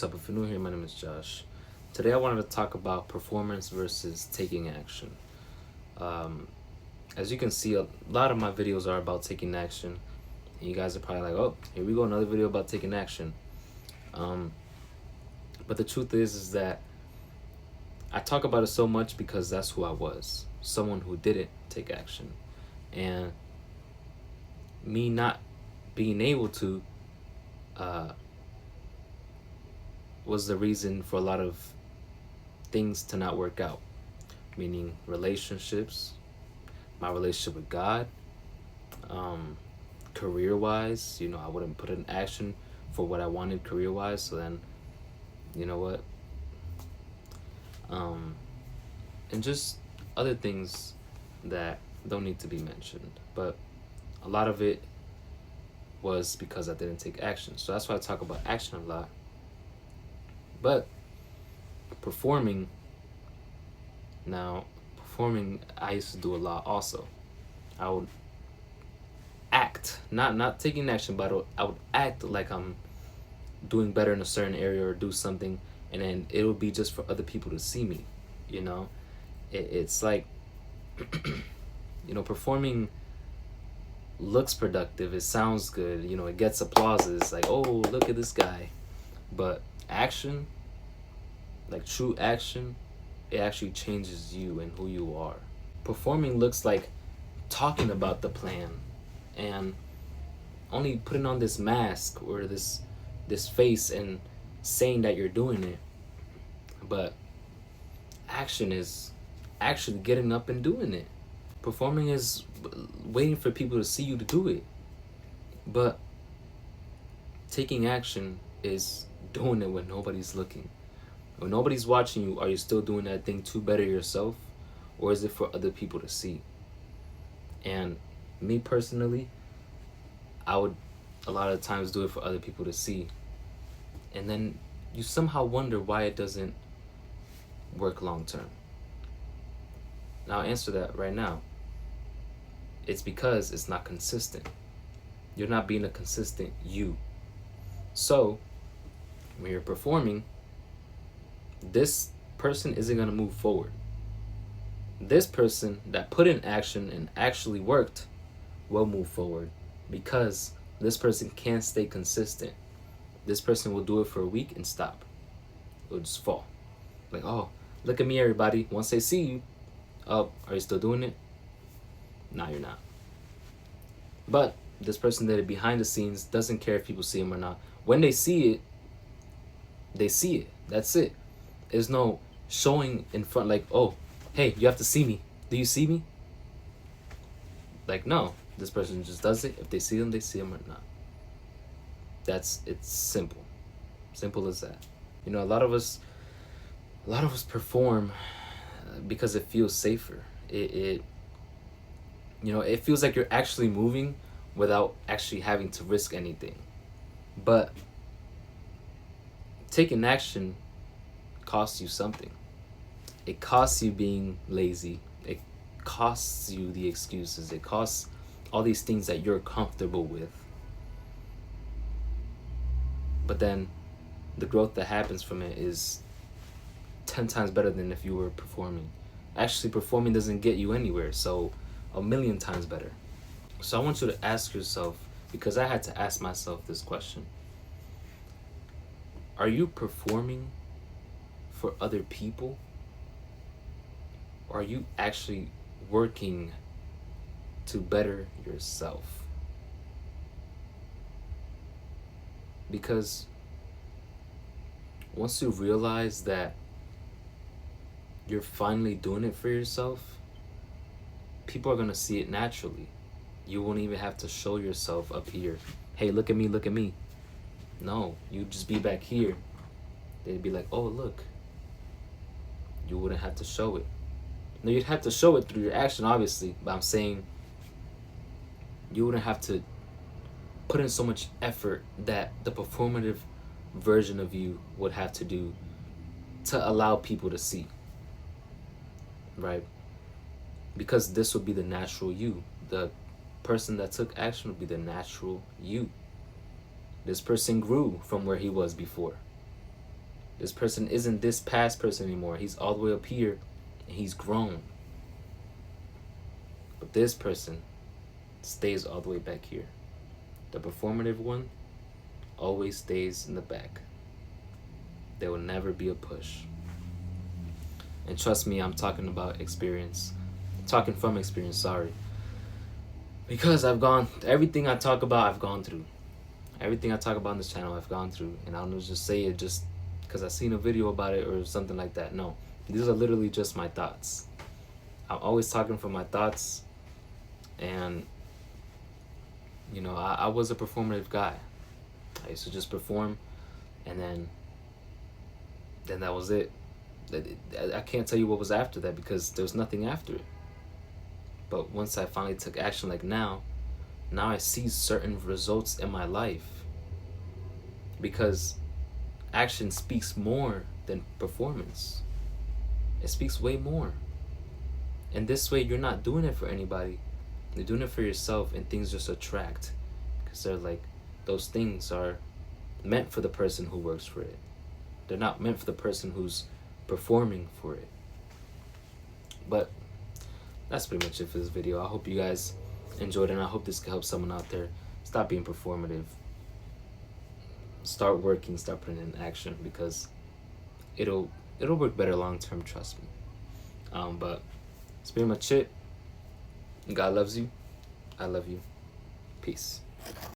What's up? If you're new here, my name is Josh. Today I wanted to talk about performance versus taking action. Um, as you can see, a lot of my videos are about taking action. And you guys are probably like, oh, here we go, another video about taking action. Um, but the truth is that I talk about it so much because that's who I was. Someone who didn't take action. And me not being able to uh, was the reason for a lot of things to not work out, meaning relationships, my relationship with God, um, career wise. I wouldn't put in action for what I wanted career wise. So then, you know what? Um, and just other things that don't need to be mentioned. But a lot of it was because I didn't take action. So that's why I talk about action a lot. But performing, now, performing, I used to do a lot also. I would act, not taking action, but I would act like I'm doing better in a certain area or do something, and then it'll be just for other people to see me. You know, it's like, performing looks productive. It sounds good. It gets applauses. Like, oh, look at this guy. But action, like true action, it actually changes you and who you are. Performing looks like talking about the plan and only putting on this mask or this face and saying that you're doing it. But action is actually getting up and doing it. Performing is waiting for people to see you to do it. But taking action is doing it when nobody's looking. When nobody's watching you, are you still doing that thing to better yourself? Or is it for other people to see? And me personally, I would a lot of times do it for other people to see. And then you somehow wonder why it doesn't work long term. Now I'll answer that right now. It's because it's not consistent. You're not being a consistent you. So when you're performing, this person isn't going to move forward. This person that put in action and actually worked will move forward because this person can't stay consistent. This person will do it for a week and stop. It will just fall. Like, oh, look at me, everybody. Once they see you, oh, are you still doing it? No, you're not. But this person that is behind the scenes doesn't care if people see him or not. When they see it, they see it. That's it. There's no showing in front like, oh, hey, you have to see me. Do you see me? Like, no. This person just does it. If they see them, they see them or not. It's simple. Simple as that. A lot of us perform because it feels safer. It feels like you're actually moving without actually having to risk anything. But taking action costs you something. It costs you being lazy. It costs you the excuses. It costs all these things that you're comfortable with. But then the growth that happens from it is 10 times better than if you were performing. Actually, performing doesn't get you anywhere, so a million times better. So I want you to ask yourself, because I had to ask myself this question. Are you performing for other people? Or are you actually working to better yourself? Because once you realize that you're finally doing it for yourself, people are going to see it naturally. You won't even have to show yourself up here. Hey, look at me, look at me. No, you just be back here. They'd be like, oh, look. You wouldn't have to show it. No, you'd have to show it through your action, obviously. But I'm saying you wouldn't have to put in so much effort that the performative version of you would have to do to allow people to see. Right? Because this would be the natural you. The person that took action would be the natural you. This person grew from where he was before. This person isn't this past person anymore. He's all the way up here and he's grown. But this person stays all the way back here. The performative one always stays in the back. There will never be a push. And trust me, I'm talking about experience. Talking from experience, sorry. Because everything I talk about, I've gone through. Everything I talk about on this channel, I've gone through. And I don't just say it just because I've seen a video about it or something like that. No, these are literally just my thoughts. I'm always talking from my thoughts. And, you know, I was a performative guy. I used to just perform, and then that was it. I can't tell you what was after that because there was nothing after it. But once I finally took action, like now I see certain results in my life because action speaks more than performance. It speaks way more. And this way, you're not doing it for anybody. You're doing it for yourself, and things just attract because they're like, those things are meant for the person who works for it. They're not meant for the person who's performing for it. But that's pretty much it for this video. I hope you guys enjoyed it, and I hope this can help someone out there. Stop being performative. Start working, start putting in action, because it'll work better long term, trust me. But that's pretty much it. God loves you. I love you. Peace.